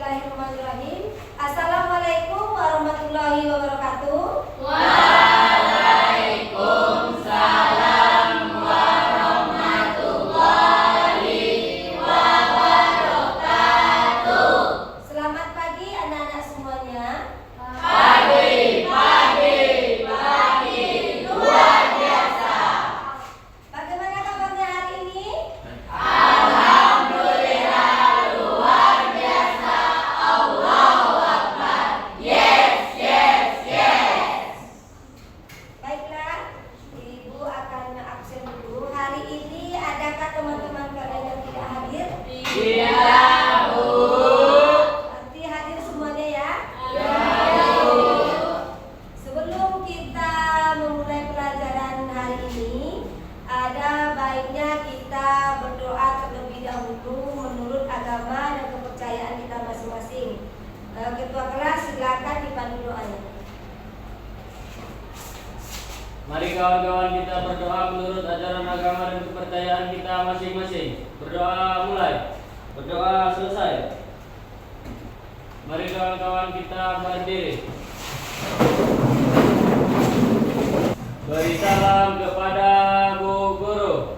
Bismillahirrahmanirrahim. Assalamualaikum warahmatullahi wabarakatuh. Waalaikumsalam warahmatullahi wabarakatuh. Selamat pagi anak-anak semuanya. Pagi luar biasa. Bagaimana kabarnya hari ini? Alhamdulillah luar biasa. Allahu Akbar. Yes. Baiklah, Ibu akan absen dulu. Hari ini adakah teman-teman kalian yang tidak hadir? Tidak, Bu. Berarti hadir semuanya ya. Ya, Sebelum kita memulai pelajaran hari ini, ada baiknya kita berdoa terlebih dahulu menurut agama dan kepercayaan kita masing-masing. Ketua kelas silakan dipandu doanya. Mari kawan-kawan kita berdoa menurut ajaran agama dan kepercayaan kita masing-masing. Berdoa mulai. Berdoa selesai. Mari kawan-kawan kita berdiri. Beri salam kepada Bu Guru.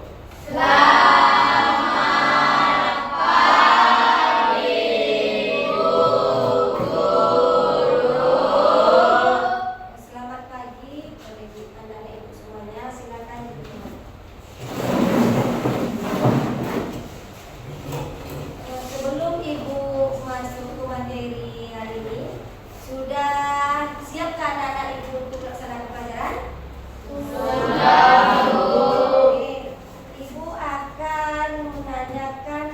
Selamat pagi bagi anak-anak ibu semuanya. Silakan duduk. Sebelum ibu masuk ke materi hari ini, sudah siapkah anak-anak ibu untuk melaksanakan pelajaran? Oke. Ibu akan menanyakan,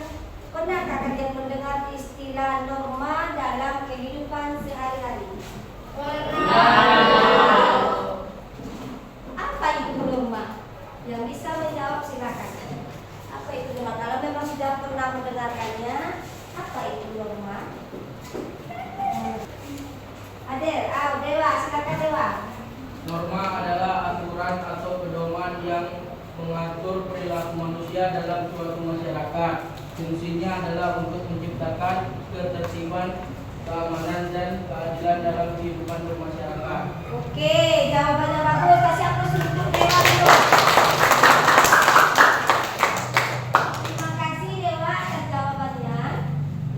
pernahkah kalian mendengar istilah norma dalam kehidupan sehari-hari? Apa itu norma? Yang bisa menjawab silakan. Apa itu norma? Kalau memang sudah pernah mendengarkannya, apa itu norma? Dewa, silakan Dewa. Norma adalah aturan atau pedoman yang mengatur perilaku manusia dalam suatu masyarakat. Fungsinya adalah untuk menciptakan ketertiban, keamanan, dan keadilan dalam kehidupan bermasyarakat. Oke, jawabannya bagus. Kasih aplaus untuk Dewa dulu. Terima kasih Dewa atas jawabannya.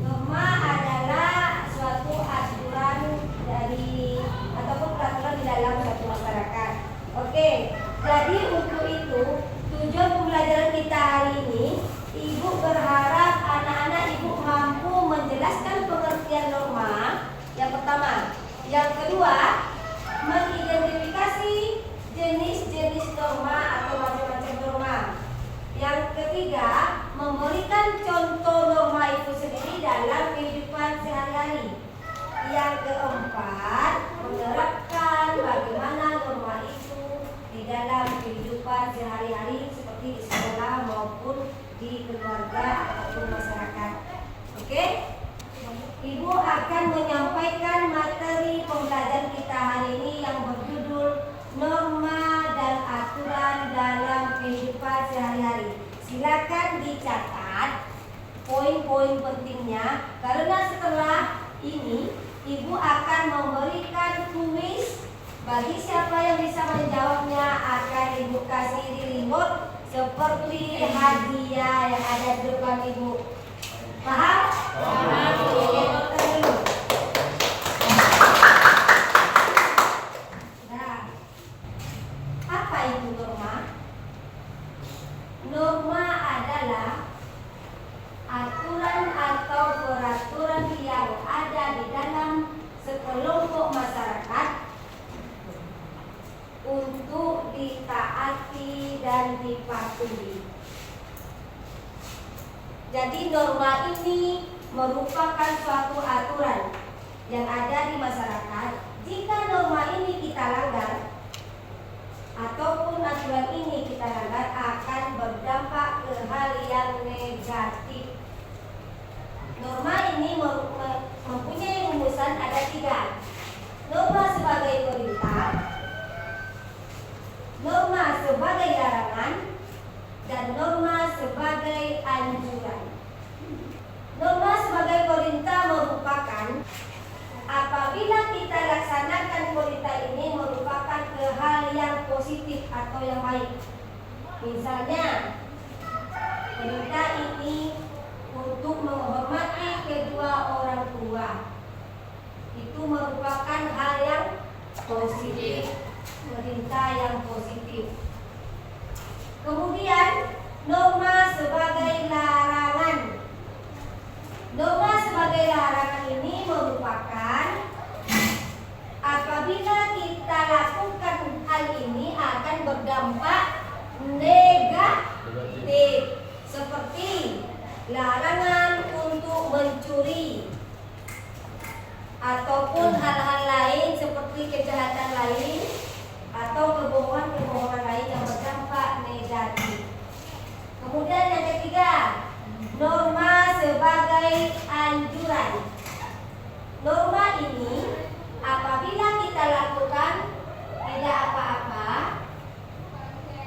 Norma adalah suatu aturan dari ataupun peraturan di dalam suatu masyarakat. Oke, jadi untuk itu tujuan pembelajaran kita hari ini, Ibu berharap anak-anak Ibu mampu menjelaskan pengertian norma. Yang pertama, yang kedua, mengidentifikasi jenis-jenis norma atau macam-macam norma. Yang ketiga, memberikan contoh norma itu sendiri dalam kehidupan sehari-hari. Yang keempat, menerapkan bagaimana norma itu di dalam kehidupan sehari-hari seperti di sekolah maupun di keluarga ataupun masyarakat. Oke? Ibu akan menyampaikan materi pembelajaran kita hari ini yang berjudul norma dan aturan dalam kehidupan sehari-hari. Silakan dicatat poin-poin pentingnya karena setelah ini Ibu akan memberikan kuis. Bagi siapa yang bisa menjawabnya akan Ibu kasih di remote seperti hadiah yang ada di depan Ibu. Paham? Paham. Oke, dokter dulu. Nah, apa itu norma? Norma adalah aturan atau peraturan yang ada di dalam sekelompok masyarakat untuk ditaati dan dipatuhi. Jadi norma ini merupakan suatu aturan yang ada di masyarakat. Jika norma ini kita langgar ataupun aturan ini kita langgar akan berdampak ke hal yang negatif. Norma ini mempunyai rumusan ada 3. Norma sebagai perintah, norma sebagai larangan, dan norma sebagai anjuran. Norma sebagai perintah merupakan Misalnya, perintah ini untuk menghormati kedua orang tua. Itu merupakan hal yang positif, perintah yang positif. Kemudian, norma sebagai larangan. Norma sebagai larangan ini merupakan apabila kita lakukan hal ini akan berdampak negatif, seperti larangan untuk mencuri ataupun hal-hal lain seperti kejahatan lain atau kebohongan-kebohongan lain yang berdampak negatif. Kemudian yang ketiga, norma sebagai anjuran. Norma ini apabila kita lakukan tidak apa-apa,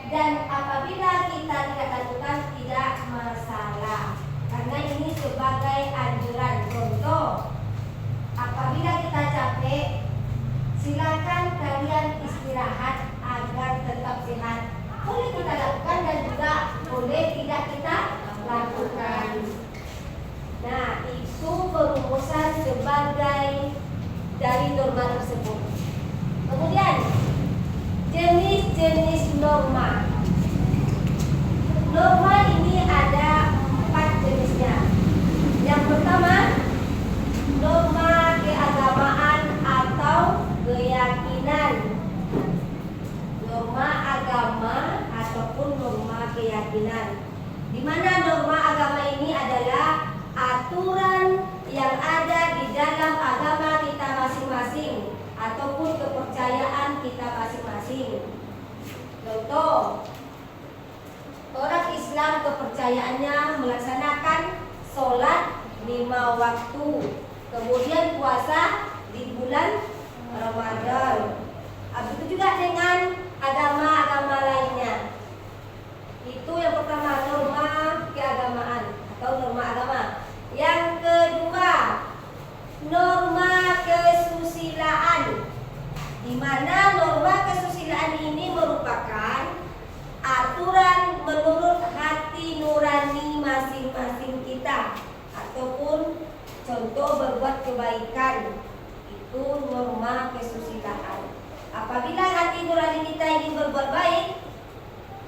dan apabila kita tidak lakukan tidak masalah, karena ini sebagai anjuran. Contoh, apabila kita capek, silakan kalian istirahat agar tetap sehat. Boleh kita lakukan dan juga boleh tidak kita lakukan. Nah, itu perumusan sebagai dari norma tersebut. Kemudian, jenis-jenis norma. Norma ini ada 4 jenisnya. Yang pertama, norma keagamaan atau keyakinan. Norma agama ataupun norma keyakinan. Di mana norma agama ini adalah aturan yang ada di dalam agama kita masing-masing ataupun kepercayaan kita masing-masing. Contoh, orang Islam kepercayaannya melaksanakan sholat 5 waktu, kemudian puasa di bulan Ramadan. Begitu juga dengan agama-agama lainnya. Itu yang pertama, norma keagamaan atau norma agama. Yang kedua, norma kesusilaan, di mana norma kesusilaan ini merupakan aturan menurut hati nurani masing-masing kita, ataupun contoh berbuat kebaikan. Itu norma kesusilaan. Apabila hati nurani kita ingin berbuat baik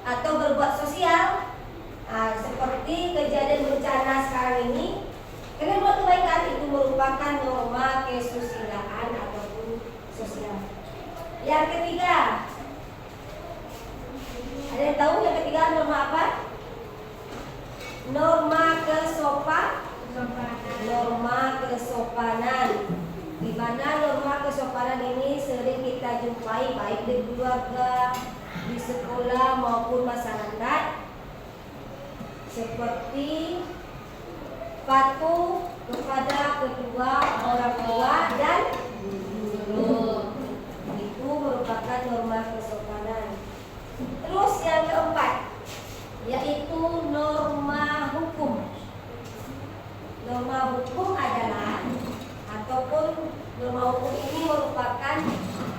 atau berbuat sosial, seperti kejadian bencana sekarang ini, karena buat kebaikan, itu merupakan norma kesusilaan ataupun sosial. Yang ketiga, ada yang tahu yang ketiga norma apa? Norma norma kesopanan. Di mana norma kesopanan ini sering kita jumpai baik di keluarga, di sekolah maupun masyarakat, seperti patuh kepada kedua orang tua dan guru. Itu merupakan norma kesopanan. Terus yang keempat, yaitu norma hukum. Norma hukum adalah ataupun norma hukum ini merupakan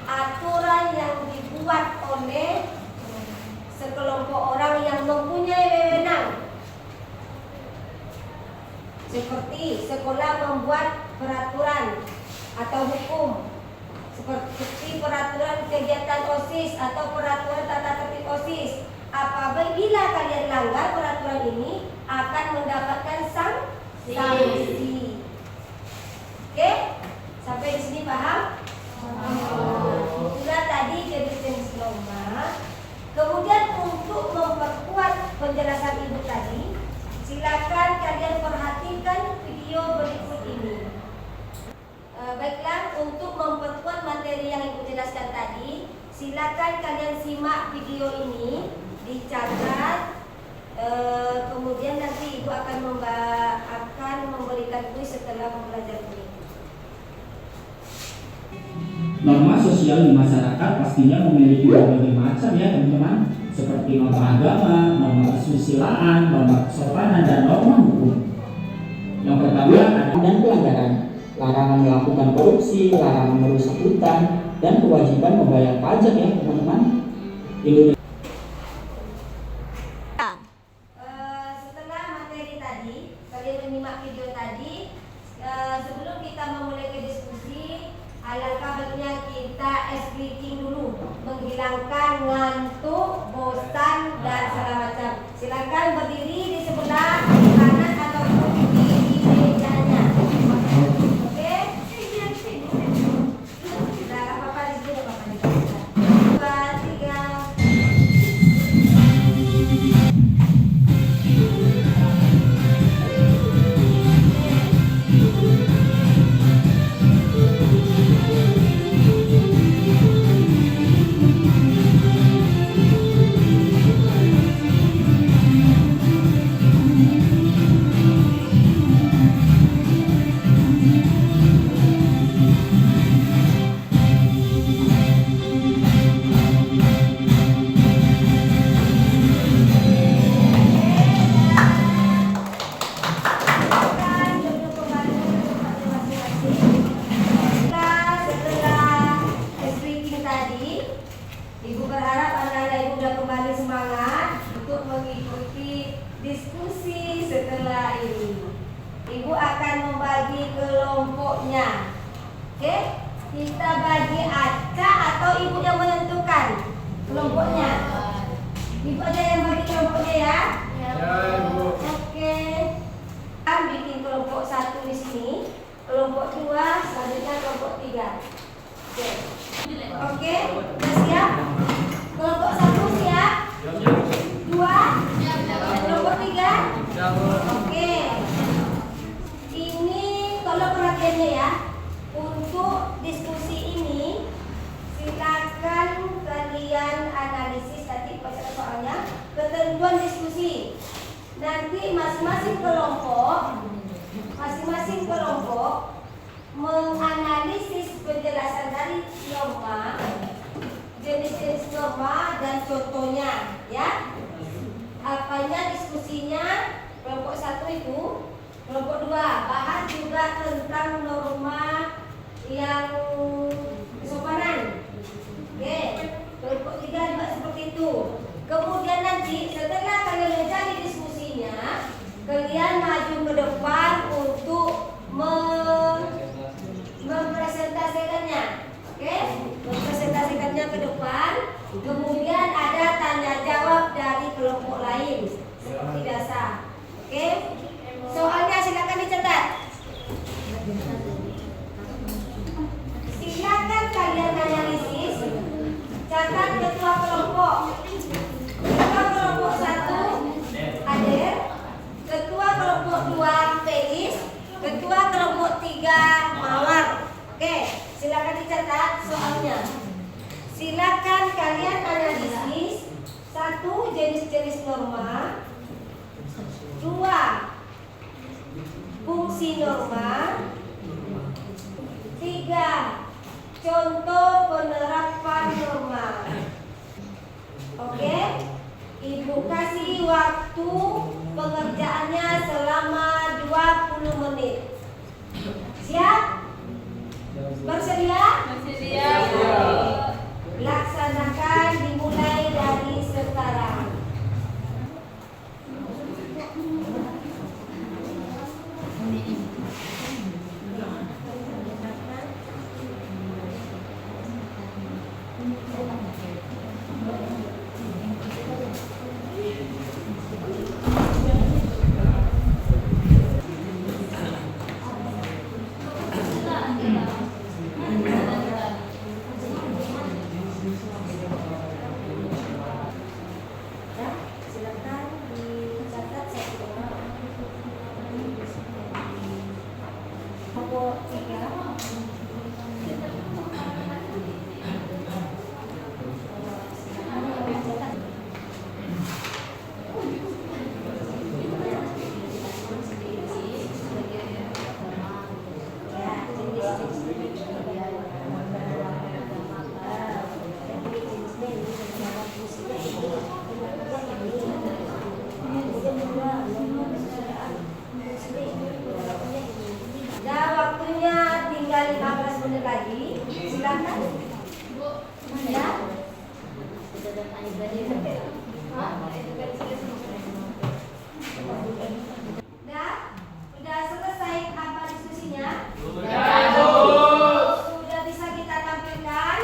aturan yang dibuat oleh sekelompok orang yang mempunyai wewenang. Seperti sekolah membuat peraturan atau hukum, seperti peraturan kegiatan OSIS atau peraturan tata tertib OSIS. Apabila kalian langgar peraturan ini akan mendapatkan sanksi. Oke? Sampai di sini paham? Itulah tadi jenis-jenis norma. Kemudian untuk memperkuat penjelasan ibu tadi, silakan kalian perhatikan video berikut ini. Baiklah, untuk memperkuat materi yang ibu jelaskan tadi, silakan kalian simak video ini, dicatat. Kemudian nanti ibu akan memberikan kuis setelah belajar ini. Norma sosial di masyarakat pastinya memiliki berbagai macam ya teman-teman, seperti norma agama, norma kesusilaan, norma kesopanan, dan norma hukum. Yang pertama ada dan pelanggaran, larangan melakukan korupsi, larangan merusak hutan, dan kewajiban membayar pajak ya teman-teman. ice breaking dulu, menghilangkan ngantuk, bosan dan segala macam. Silakan berdiri di sebelah kanan ataupun di mejanya. Oke? Nah, apa-apa di sini, apa-apa di sini. 3. Ibu berharap anak-anak ibu sudah kembali semangat untuk mengikuti diskusi setelah ini. Ibu akan membagi kelompoknya. Oke? Kita bagi acak atau ibu yang menentukan kelompoknya? Ibu aja yang bagi kelompoknya ya. Ya, Ibu. Oke. Kita bikin kelompok 1 di sini, kelompok 2, selanjutnya kelompok 3. Oke. Oke, sudah siap? Kelompok 1 siap? 2? Kelompok 3? Oke. Ini tolong perhatiannya ya. Untuk diskusi ini silakan kalian analisis tadi baca soalnya ketentuan diskusi. Nanti masing-masing kelompok menganalisis penjelasan dari norma, jenis-jenis norma dan contohnya ya. Apanya diskusinya kelompok 1 itu, kelompok 2 bahas juga tentang norma yang kesopanan. Oke, kelompok 3 juga seperti itu. Kemudian nanti setelah kalian menjadi diskusinya, kalian maju ke depan untuk mempresentasikannya. Oke, mempresentasikannya ke depan. Kemudian ada tanya jawab dari kelompok lain seperti biasa. Oke, soalnya silakan dicatat. Silakan kalian analisis. Catat ketua kelompok. Ketua kelompok 1 Ader, ketua kelompok 2 Felis, ketua kelompok 3 Mawar. Oke, silakan dicatat soalnya. Silakan kalian analisis 1 jenis-jenis norma, 2 fungsi norma, 3 contoh penerapan norma. Oke, Ibu kasih waktu pengerjaannya selama 20 menit. Siap? Bersedia? Bersedia. Laksanakan dimulai dari sekarang. Nah, waktunya tinggal 15 menit lagi. Silakan. Ya. Sudah selesai apa diskusinya? Sudah bisa kita tampilkan?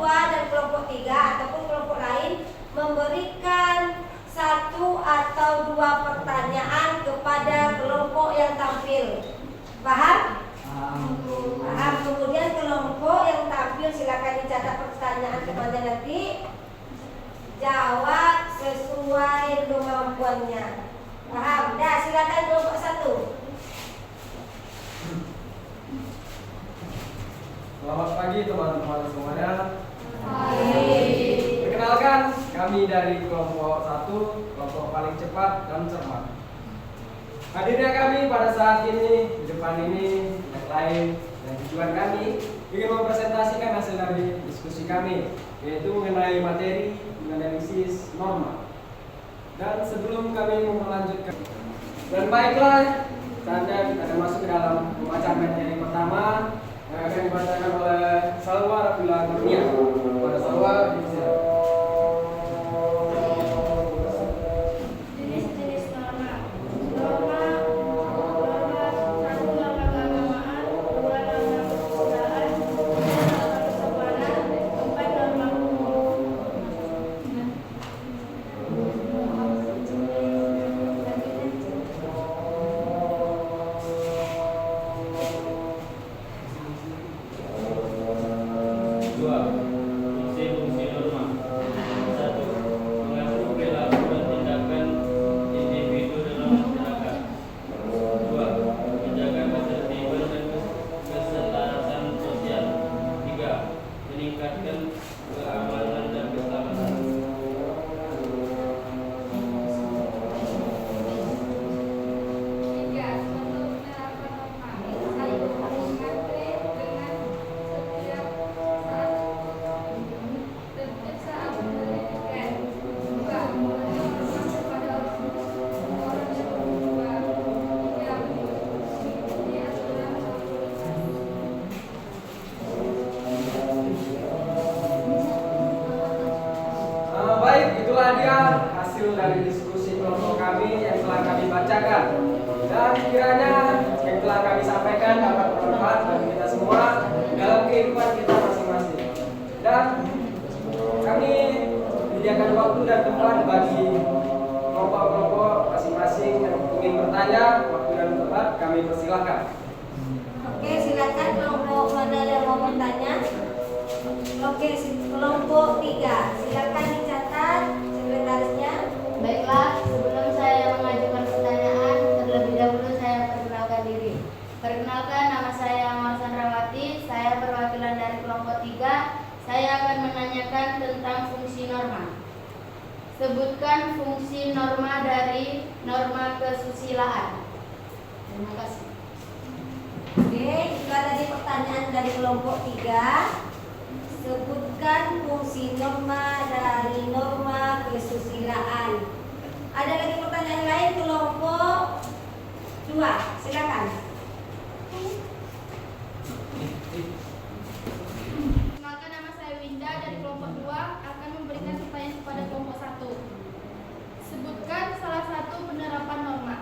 2 dan kelompok 3 ataupun kelompok lain memberikan 1 atau 2 pertanyaan kepada kelompok yang tampil. Paham? Paham. Kemudian kelompok yang tampil silakan dicatat pertanyaan kepada nanti. Jawab sesuai kemampuannya. Paham? Dah, silakan kelompok 1. Selamat pagi teman-teman semuanya. Perkenalkan, kami dari kelompok 1, kelompok paling cepat dan cermat. Hadirnya kami pada saat ini, di depan ini, yang lain, dan tujuan kami ingin mempresentasikan hasil dari diskusi kami, yaitu mengenai materi menganalisis norma. Dan sebelum kami melanjutkan, dan baiklah, saatnya kita akan masuk ke dalam pembacaan materi pertama yang akan dibacakan oleh Salwa Rafila Kurnia. Pada Salwa, dipersilakan. Jenis-jenis norma. Norma 1 norma keagamaan, 2 norma kesusilaan, 3 norma kesopanan, 4 norma hukum. Dua, fungsi-fungsi norma. 1. Mengatur perilaku dan tindakan individu dalam masyarakat. 2. Menjaga ketertiban dan keselarasan sosial. 3. Meningkatkan keamanan dan keselamatan. Baik, itulah dia hasil dari diskusi kelompok kami yang telah kami bacakan. Dan kiranya yang telah kami sampaikan dapat bermanfaat bagi kita semua dalam kehidupan kita masing-masing. Dan kami menyediakan waktu dan tempat bagi kelompok-kelompok masing-masing yang ingin bertanya. Waktu dan tempat kami persilakan. Oke, silakan kelompok mana yang mau bertanya? Oke, kelompok 3. Silakan dicatat sekretarisnya. Baiklah, sebelum saya mengajukan pertanyaan, terlebih dahulu saya perkenalkan diri. Perkenalkan, nama saya Marsan Rawati, saya perwakilan dari kelompok 3. Saya akan menanyakan tentang fungsi norma. Sebutkan fungsi norma dari norma kesusilaan. Terima kasih. Oke, jika tadi pertanyaan dari kelompok 3, sebutkan fungsi norma dari norma kesusilaan. Ada lagi pertanyaan lain kelompok 2, silakan. Perkenalkan, nama saya Winda dari kelompok 2 akan memberikan pertanyaan kepada kelompok 1. Sebutkan salah satu penerapan norma.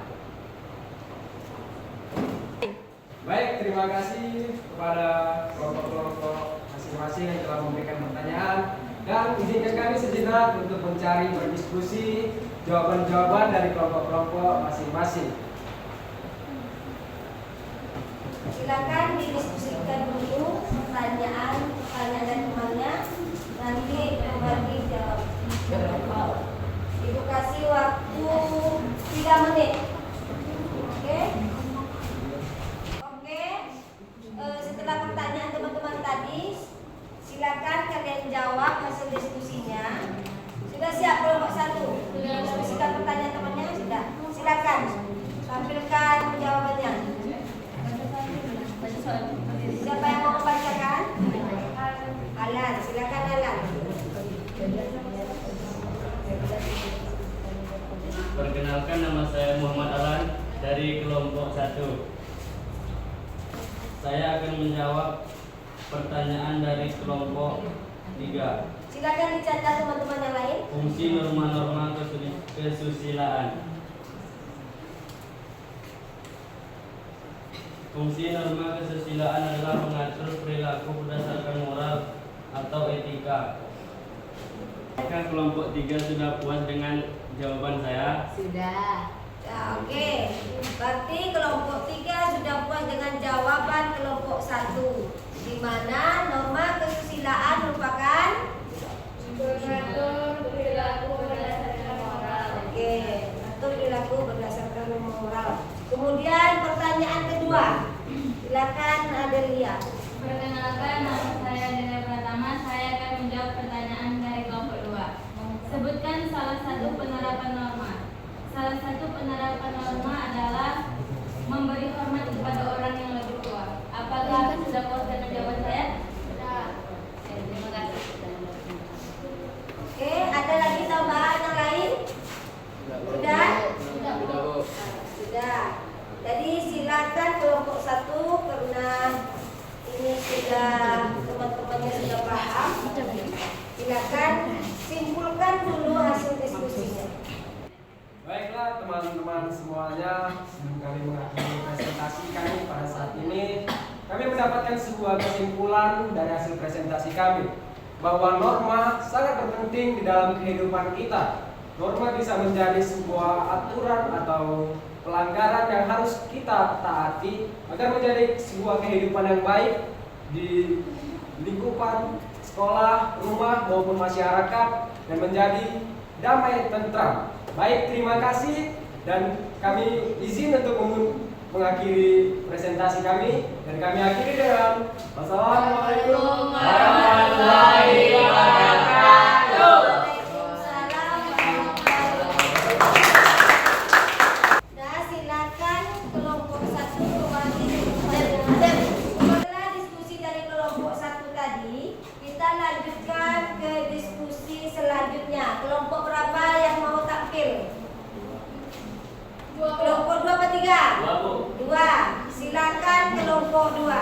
Baik, terima kasih kepada kelompok-kelompok masing-masing yang telah memberikan pertanyaan. Dan izinkan kami sejenak untuk mencari berdiskusi jawaban-jawaban dari kelompok-kelompok masing-masing. Silakan didiskusikan dulu pertanyaan dan temannya, nanti kembali jawab. Ibu kasih waktu 3 menit. Oke? Setelah pertanyaan teman-teman tadi, silakan kalian jawab hasil diskusinya. Sudah siap kelompok 1? Diskusikan pertanyaan temannya sudah. Silakan tampilkan jawabannya. Siapa yang mau membacakan? Alan, silakan Alan. Perkenalkan, nama saya Muhammad Alan dari kelompok 1. Saya akan menjawab pertanyaan dari kelompok 3. Silakan dicatat teman-teman yang lain. Fungsi norma-norma kesusilaan. Fungsi norma kesusilaan adalah mengatur perilaku berdasarkan moral atau etika. Apakah kelompok 3 sudah puas dengan jawaban saya? Sudah. Ya, oke. Berarti kelompok 3 sudah puas dengan jawaban kelompok 1, di mana norma kesusilaan merupakan Mengatur perilaku berdasarkan moral. oke, atur perilaku berdasarkan moral. Kemudian pertanyaan kedua. Silakan Adelia. Perkenalkan, nama saya Dede Pratama. Saya akan menjawab pertanyaan dari kelompok 2. Sebutkan salah satu penerapan norma. Salah satu penerapan norma adalah memberi hormat kepada orang yang lebih tua. Apakah sudah puas dengan jawaban saya? Sudah. Terima kasih. Oke, ada lagi tambahan yang lain? Sudah? Sudah, Bu. Sudah. Jadi silakan kelompok 1 karena ini sudah teman-temannya sudah paham. Silakan simpulkan dulu hasil diskusinya. Baiklah teman-teman semuanya, sebelum kami mengakhiri presentasi kami pada saat ini, kami mendapatkan sebuah kesimpulan dari hasil presentasi kami bahwa norma sangat berpenting di dalam kehidupan kita. Norma bisa menjadi sebuah aturan atau pelanggaran yang harus kita taati agar menjadi sebuah kehidupan yang baik di lingkupan sekolah, rumah maupun masyarakat dan menjadi damai tentram. Baik, terima kasih dan kami izin untuk mengakhiri presentasi kami dan kami akhiri dengan wassalamualaikum warahmatullahi wabarakatuh. Waalaikumsalam warahmatullahi wabarakatuh. Nah, silakan kelompok 1 mewakili setelah diskusi dari kelompok 1 tadi, kita lanjutkan ke diskusi selanjutnya. Kelompok berapa yang mau tampil? Kelompok 2 apa 3? 2. Silakan kelompok 2.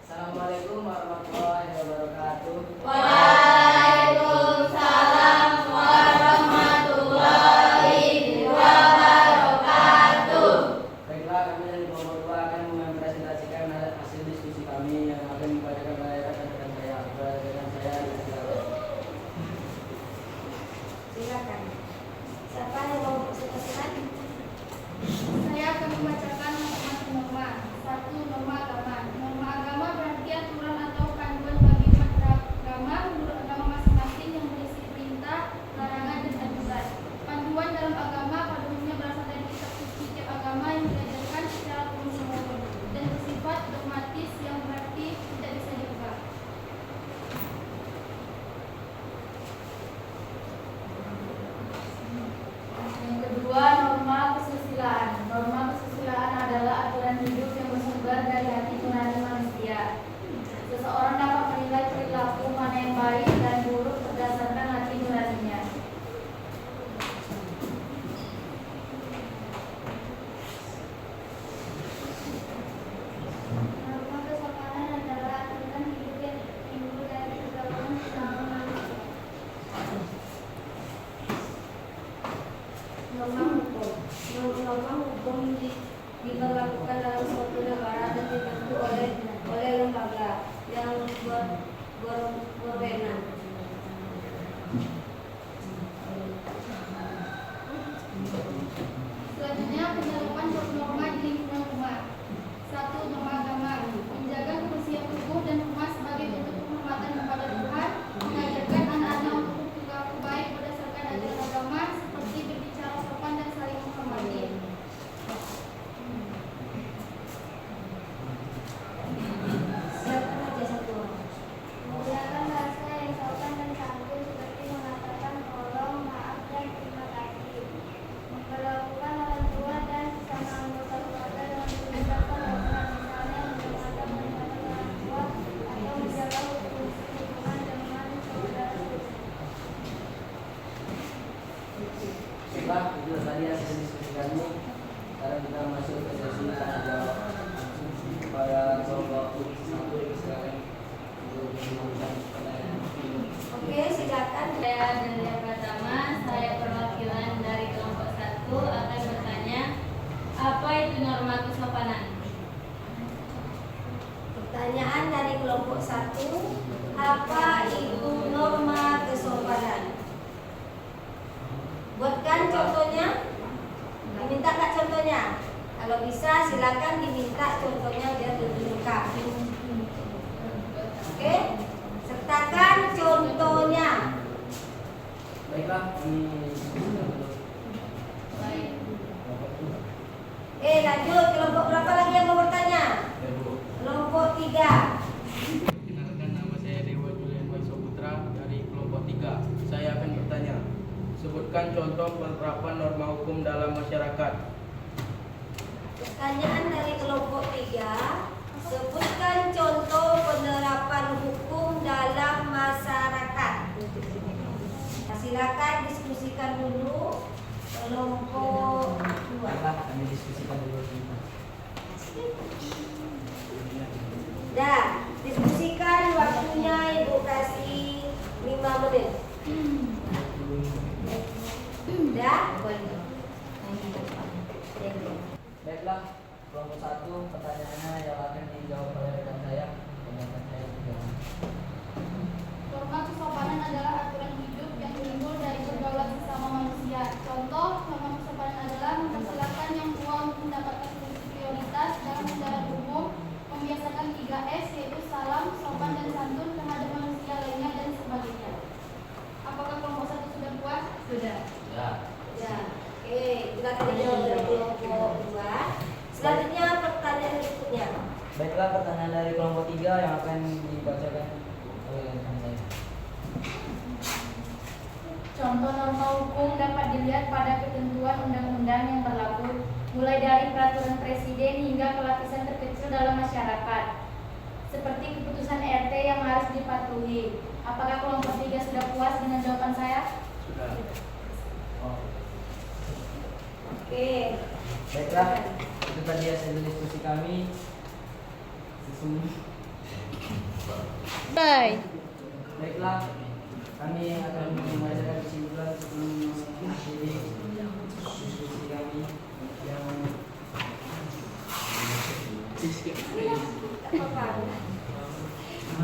Assalamualaikum warahmatullahi wabarakatuh. Waalaikumsalam warahmatullahi wabarakatuh. Baiklah, kami dari kelompok 2 akan mempresentasikan hasil diskusi kami yang akan dibacakan oleh rekan-rekan saya. Rekan saya Silakan. Siapa yang mau presentasikan? Saya akan membacakan masing-masing norma. 1. Norma agama. Norma agama berarti aturan atau panduan bagi umat beragama menurut agama masing-masing yang berisi perintah, larangan, dan anjuran. Panduan dalam agama pada umumnya berasal dari kitab suci tiap agama yang diajarkan secara turun-temurun dan bersifat dogmatis yang berarti tidak bisa diubah. Yang kedua, norma kesusilaan. Norma kesusilaan adalah aturan hidup yang bersumber dari hati nurani manusia. Seseorang dapat menilai perilaku mana yang baik dan buruk berdasarkan hati nuraninya. Norma kesopanan adalah aturan hidup yang timbul dari pergaulan sesama manusia. Norma hukum. Norma hukum diberlakukan dalam suatu negara dan dibentuk oleh lembaga yang berwenang. Selanjutnya, penerapan norma di lingkungan rumah. 1. Norma agama. Menjaga kebersihan tubuh dan rumah sebagai bentuk penghormatan kepada Tuhan, mengajarkan anak-anak untuk berperilaku baik berdasarkan ajaran agama seperti berbicara sopan dan saling menghormati. Silakan aja satu orang. Menggunakan bahasa yang sopan dan santun seperti mengatakan tolong, maaf, dan terima kasih. Memperlakukan orang tua dan sesama anggota keluarga dengan menunjukkan hormat, misalnya menghormati orang tua atau menjaga hubungan dengan saudara sepupu. Baiklah, itu tadi hasil diskusi kami. Sekarang kita masuk ke sesi tanya jawab kepada kelompok 1. Silakan untuk mengajukan pertanyaan. Oke, silakan. Saya Delia Pratama, saya perwakilan dari kelompok 1 akan bertanya, apa itu norma kesopanan? kelompok 1, apa itu norma kesopanan? Buatkan contohnya. Diminta nggak contohnya? Kalau bisa silakan diminta contohnya biar lebih lengkap. Oke, sertakan contohnya. Baiklah, Lanjut, kelompok berapa lagi yang mau bertanya? Kelompok 3. Perkenalkan, nama saya Dewa Julian Waiso Putra dari kelompok 3. Saya akan bertanya. Sebutkan contoh penerapan norma hukum dalam masyarakat. Pertanyaan dari kelompok 3. Sebutkan contoh penerapan hukum dalam masyarakat. Nah, silakan diskusikan dulu kelompok 2. Kami diskusikan dulu. Dah, diskusikan waktunya Ibu kasih 5 menit. Dah? Baiklah, kelompok 1 pertanyaannya yang akan dijawab oleh rekan saya. Rekan saya dijawab. Norma kesopanan adalah aturan hidup yang timbul dari pergaulan sesama manusia. Contoh, norma kesopanan adalah mempersilahkan yang tua untuk mendapatkan posisi prioritas dalam kendaraan umum, membiasakan 3S yaitu salam, sopan dan santun terhadap manusia lainnya dan sebagainya. Apakah kelompok 1 sudah puas? Sudah. Ya. Ya. Oke, kita dijawab dari kelompok 2. Selanjutnya pertanyaan berikutnya. Baiklah, pertanyaan dari kelompok 3 yang akan dibacakan oleh rekan saya. Contoh norma hukum dapat dilihat pada ketentuan undang-undang yang berlaku, mulai dari peraturan presiden hingga ke lapisan terkecil dalam masyarakat, seperti keputusan RT yang harus dipatuhi. Apakah kelompok 3 sudah puas dengan jawaban saya? Sudah. Oh. Oke. Baiklah, itu tadi hasil diskusi kami. Bye. Baiklah, kami akan membacakan kesimpulan sebelum mengakhiri diskusi kami yang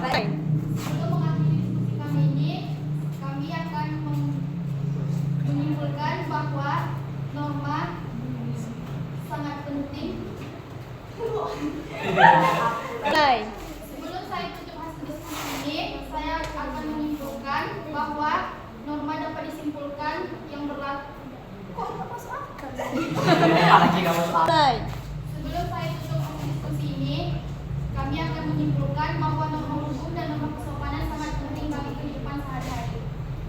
Baik. Untuk mengakhiri diskusi kami ini, kami akan menyimpulkan bahwa norma sangat penting. Sebelum saya tutup hasil diskusi ini, saya akan menyimpulkan bahwa norma dapat disimpulkan yang berlaku. Kok nggak masuk akal? Sebelum saya tutup hasil diskusi ini, kami akan menyimpulkan bahwa norma hukum dan norma kesopanan sangat penting bagi kehidupan sehari-hari.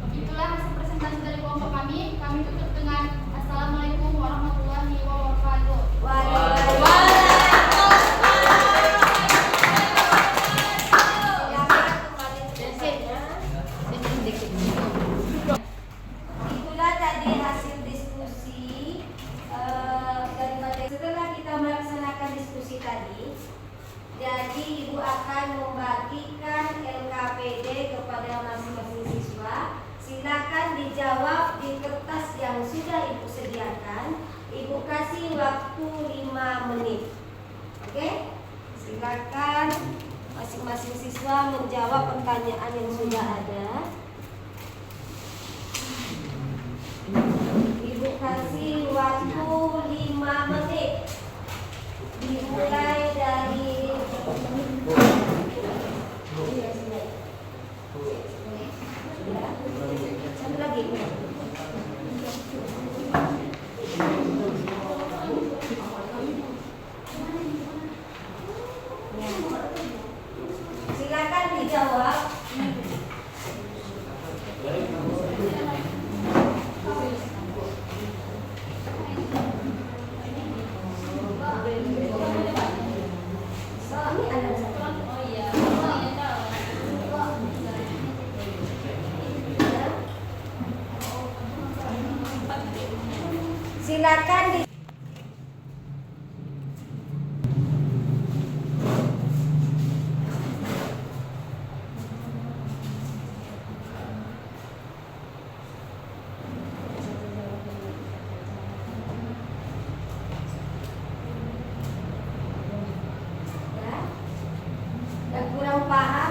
Begitulah hasil presentasi dari kelompok kami. Kami tutup dengan Assalamualaikum warahmatullahi wabarakatuh. Itulah tadi hasil diskusi daripada setelah kita melaksanakan diskusi tadi. Jadi Ibu akan membagikan LKPD kepada masing-masing siswa. Silakan dijawab di kertas yang sudah Ibu sediakan. Ibu kasih waktu 5 menit. Oke? Silakan masing-masing siswa menjawab pertanyaan yang sudah ada. Ibu kasih waktu 5 menit. Dimulai dari satu lagi. Silakan dijawab. Ini ada satu. Oh iya. Silakan di yang kurang paham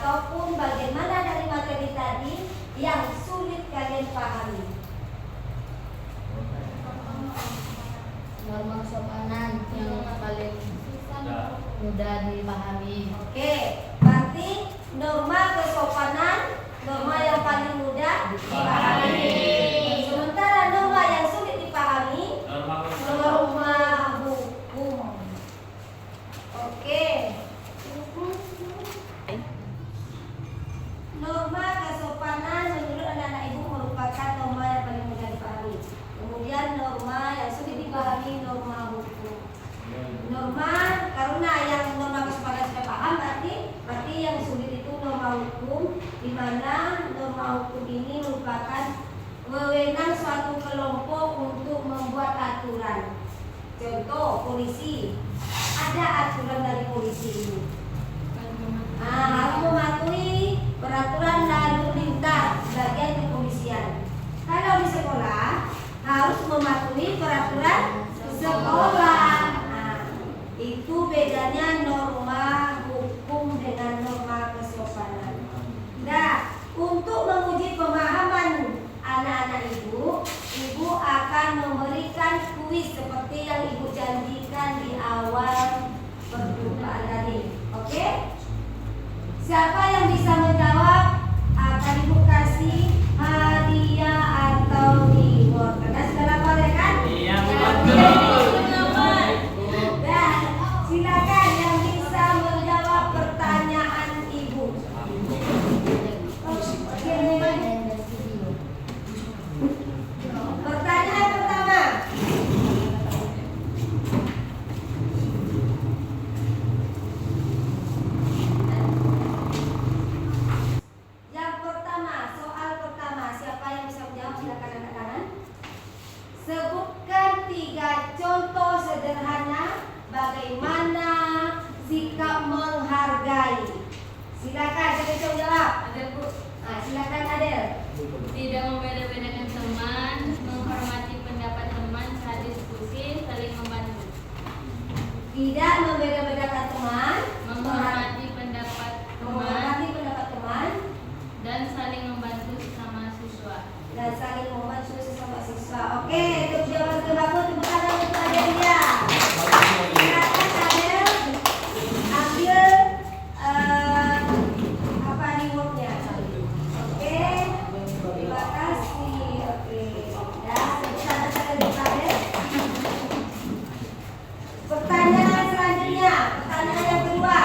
ataupun bagaimana dari materi tadi yang sulit kalian pahami? Norma kesopanan yang paling mudah dipahami. Oke, berarti norma kesopanan, norma yang paling mudah dipahami. Sementara norma yang sulit dipahami, norma hukum. Oke. Norma kesopanan menurut anak-anak ibu merupakan norma yang paling mudah dipahami. Kemudian norma yang sulit dipahami, norma hukum. Norma, karena yang norma kesopanan sudah paham, berarti yang sulit itu norma hukum, di mana norma hukum ini merupakan wewenang suatu kelompok untuk membuat aturan. Contoh, polisi. Ada aturan dari polisi ini. Harus mematuhi peraturan lalu lintas bagian kepolisian. Kalau di sekolah harus mematuhi peraturan sekolah. Itu bedanya norma hukum dengan norma kesopanan. Nah, untuk menguji pemahaman anak-anak ibu akan memberikan kuis seperti yang ibu janjikan di awal perjumpaan tadi. Oke? Siapa yang bisa menjawab akan ibu kasih hadiah atau reward. Karena sudah lapar ya kan? Iya, Dan silakan yang bisa menjawab pertanyaan ibu. Pertanyaan pertama. Yang pertama, soal pertama, siapa yang bisa menjawab? Silakan angkat tangan. Sebutkan 3 contoh sederhana bagaimana sikap menghargai. Silakan, siapa yang bisa menjawab? Adel, Bu. Silakan Adel. Tidak membeda-bedakan teman, menghormati pendapat teman saat diskusi, saling membantu. Tidak membeda-bedakan teman, Menghormati pendapat teman menghormati pendapat teman, dan saling membantu sesama siswa. dan saling membantu sesama siswa. Oke, itu jawaban terbagus. Tepuk tangan untuk Adelia. Silakan Adel ambil rewardnya. Oke, terima kasih. Oke, ya tepuk tangan sekali untuk Adel. Pertanyaan selanjutnya, pertanyaan yang kedua.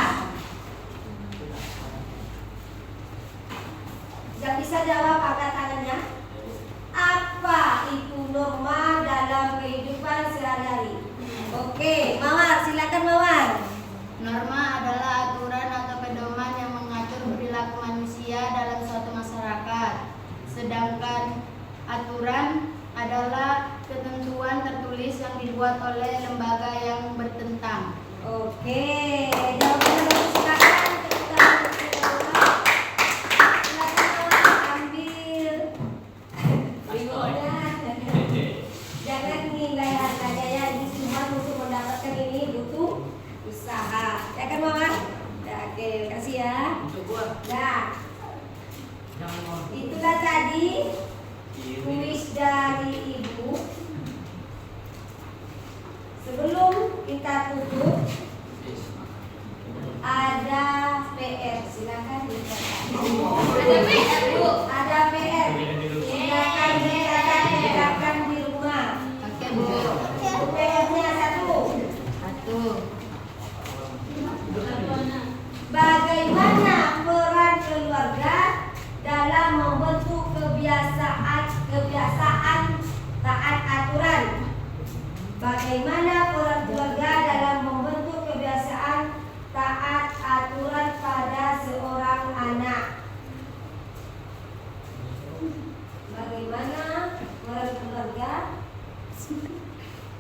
Yang bisa jawab angkat tangannya. Apa itu norma dalam kehidupan sehari-hari? Oke, Mawar, silakan Mawar. Norma adalah aturan atau pedoman yang mengatur perilaku manusia dalam suatu masyarakat. Sedangkan aturan adalah ketentuan tertulis yang dibuat oleh lembaga yang bertentang. Oke, jawabannya bagus. Silakan tepuk tangan untuk Mawar. Silakan Mawar ambil rewardnya. Jangan nilai harganya ya, ini cuma untuk mendapatkan ini butuh usaha. Ya kan Mawar? Ya, oke, kasih ya. Nah, itulah tadi kuis dari ibu. Sebelum kita tutup, ada PR. Silakan dicatat. Ada PR, Bu. Ada PR. Silakan dicatat, dikerjakan di rumah. Oke, Bu. PR-nya 1. Bagaimana peran keluarga dalam membentuk kebiasaan taat aturan? Bagaimana peran keluarga dalam membentuk kebiasaan taat aturan pada seorang anak? Bagaimana peran keluarga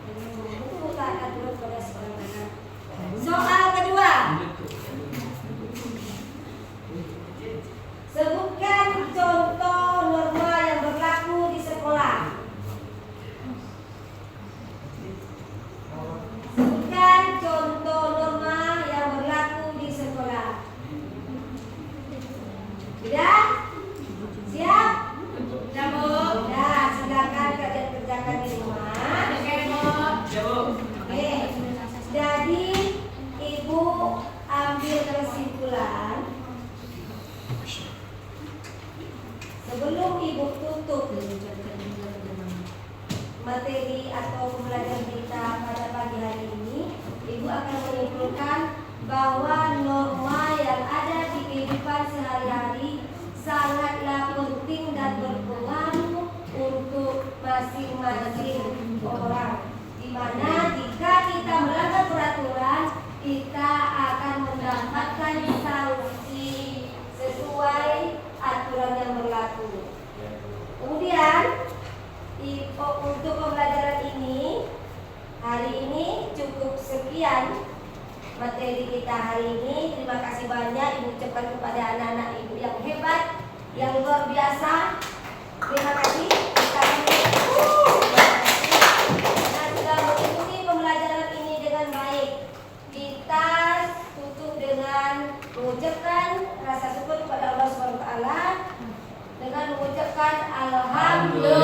dalam membentuk taat aturan pada seorang anak? Soal kedua. Sebutkan contoh norma yang berlaku di sekolah. akan mendapatkan sanksi sesuai aturan yang berlaku. Kemudian untuk pembelajaran ini, hari ini cukup sekian materi kita hari ini. Terima kasih banyak Ibu ucapkan kepada anak-anak Ibu yang hebat, yang luar biasa. Terima kasih. Karena sudah mengikuti pembelajaran ini dengan baik. Kita tutup dengan mengucapkan rasa syukur kepada Allah SWT dengan mengucapkan alhamdulillah.